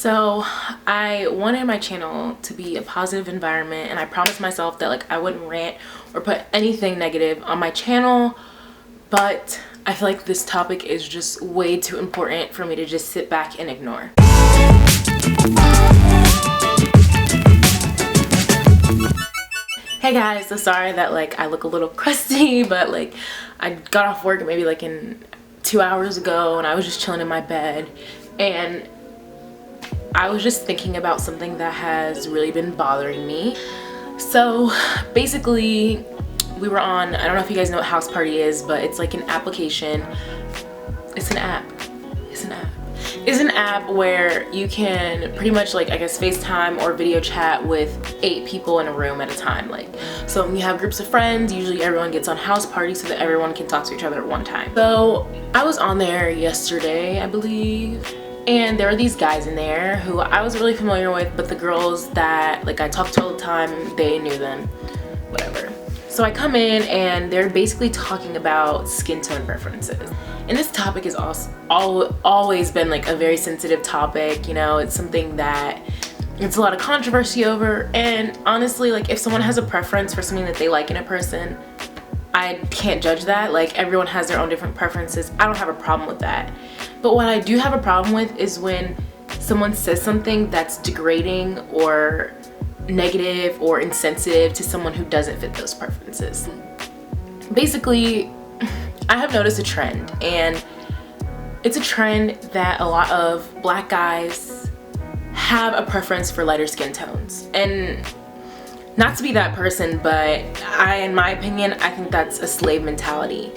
So I wanted my channel to be a positive environment, and I promised myself that like I wouldn't rant or put anything negative on my channel, but I feel like this topic is just way too important for me to just sit back and ignore. Hey guys, so sorry that like I look a little crusty, but like I got off work maybe like 2 hours ago, and I was just chilling in my bed, and I was just thinking about something that has really been bothering me. So basically we were on, I don't know if you guys know what House Party is, but it's like an application. It's an app where you can pretty much like, I guess, FaceTime or video chat with 8 people in a room at a time. Like, so when you have groups of friends, usually everyone gets on House Party so that everyone can talk to each other at one time. So I was on there yesterday, I believe, and there were these guys in there who I was really familiar with, but the girls that like I talked to all the time, they knew them, whatever. So I come in and they're basically talking about skin tone preferences. And this topic has always been like a very sensitive topic, you know. It's something that it's a lot of controversy over, and honestly, like if someone has a preference for something that they like in a person, I can't judge that. Like, everyone has their own different preferences. I don't have a problem with that. But what I do have a problem with is when someone says something that's degrading or negative or insensitive to someone who doesn't fit those preferences. Basically, I have noticed a trend, and it's a trend that a lot of black guys have a preference for lighter skin tones. And not to be that person, but in my opinion, I think that's a slave mentality.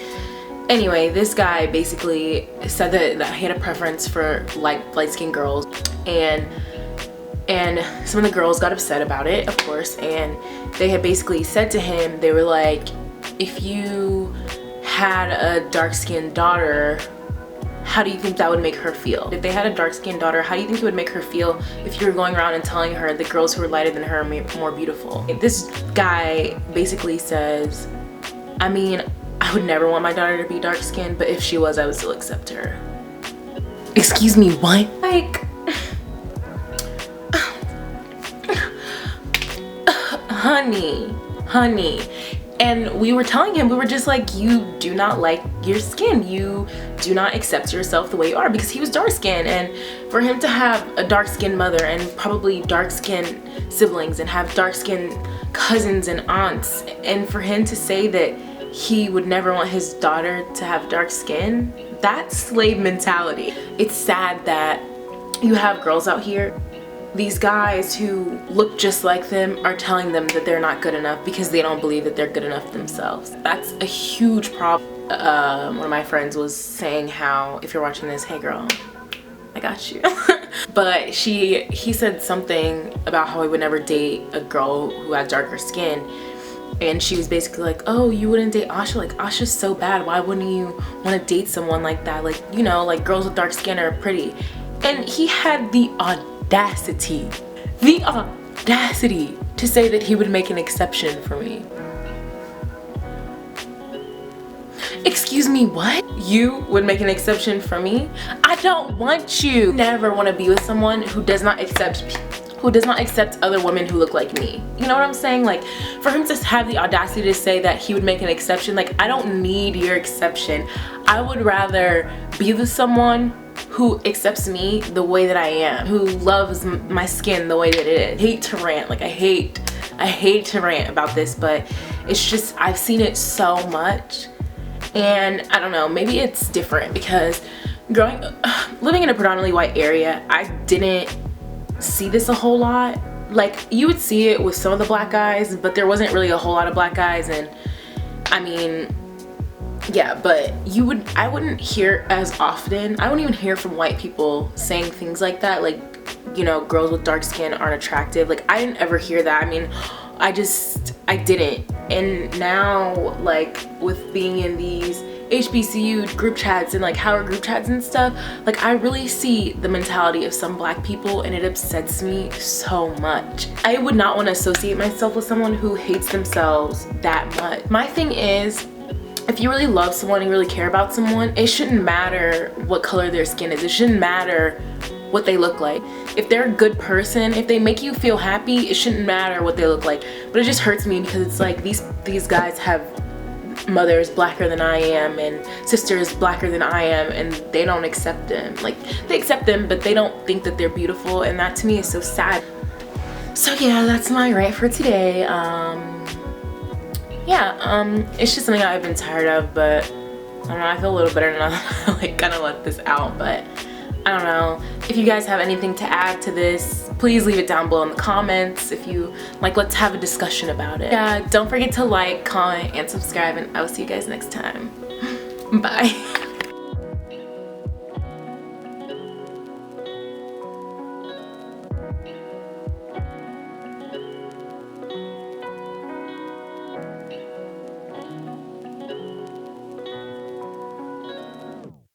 Anyway, this guy basically said that he had a preference for light-skinned girls, and some of the girls got upset about it, of course, and they had basically said to him, they were like, if you had a dark-skinned daughter, how do you think that would make her feel? If they had a dark-skinned daughter, how do you think it would make her feel if you were going around and telling her that girls who are lighter than her are more beautiful? This guy basically says, I mean, I would never want my daughter to be dark-skinned, but if she was, I would still accept her. Excuse me, what? Like, honey. And we were telling him, we were just like, you do not like your skin. You do not accept yourself the way you are, because he was dark skinned. And for him to have a dark skinned mother and probably dark skinned siblings and have dark skinned cousins and aunts, and for him to say that he would never want his daughter to have dark skin, that's slave mentality. It's sad that you have girls out here, these guys who look just like them are telling them that they're not good enough because they don't believe that they're good enough themselves. That's a huge problem. One of my friends was saying how, if you're watching this, hey girl, I got you. But he said something about how he would never date a girl who had darker skin. And she was basically like, oh, you wouldn't date Asha? Like, Asha's so bad. Why wouldn't you want to date someone like that? Like, you know, like girls with dark skin are pretty. And he had the audacity to say that he would make an exception for me. Excuse me, what? You would make an exception for me? I don't want you. Never want to be with someone who does not accept other women who look like me. You know what I'm saying? Like, for him to have the audacity to say that he would make an exception, like, I don't need your exception. I would rather be with someone who accepts me the way that I am, who loves my skin the way that it is. I hate to rant, like I hate to rant about this, but it's just, I've seen it so much, and I don't know, maybe it's different because living in a predominantly white area, I didn't see this a whole lot. Like, you would see it with some of the black guys, but there wasn't really a whole lot of black guys, and I mean, yeah, but I wouldn't hear as often. I wouldn't even hear from white people saying things like that, like, you know, girls with dark skin aren't attractive. Like, I didn't ever hear that. I mean, I didn't. And now, like, with being in these HBCU group chats and like Howard group chats and stuff, like, I really see the mentality of some black people, and it upsets me so much. I would not want to associate myself with someone who hates themselves that much. My thing is, if you really love someone and you really care about someone, it shouldn't matter what color their skin is. It shouldn't matter what they look like. If they're a good person, if they make you feel happy, it shouldn't matter what they look like. But it just hurts me because it's like these guys have mothers blacker than I am and sisters blacker than I am, and they don't accept them. Like, they accept them, but they don't think that they're beautiful, and that to me is so sad. So yeah, that's my rant for today. It's just something I've been tired of, but I don't know, I feel a little better now that I like kind of let this out. But I don't know, if you guys have anything to add to this, please leave it down below in the comments. If you like, let's have a discussion about it. Yeah, don't forget to like, comment, and subscribe, and I will see you guys next time. Bye.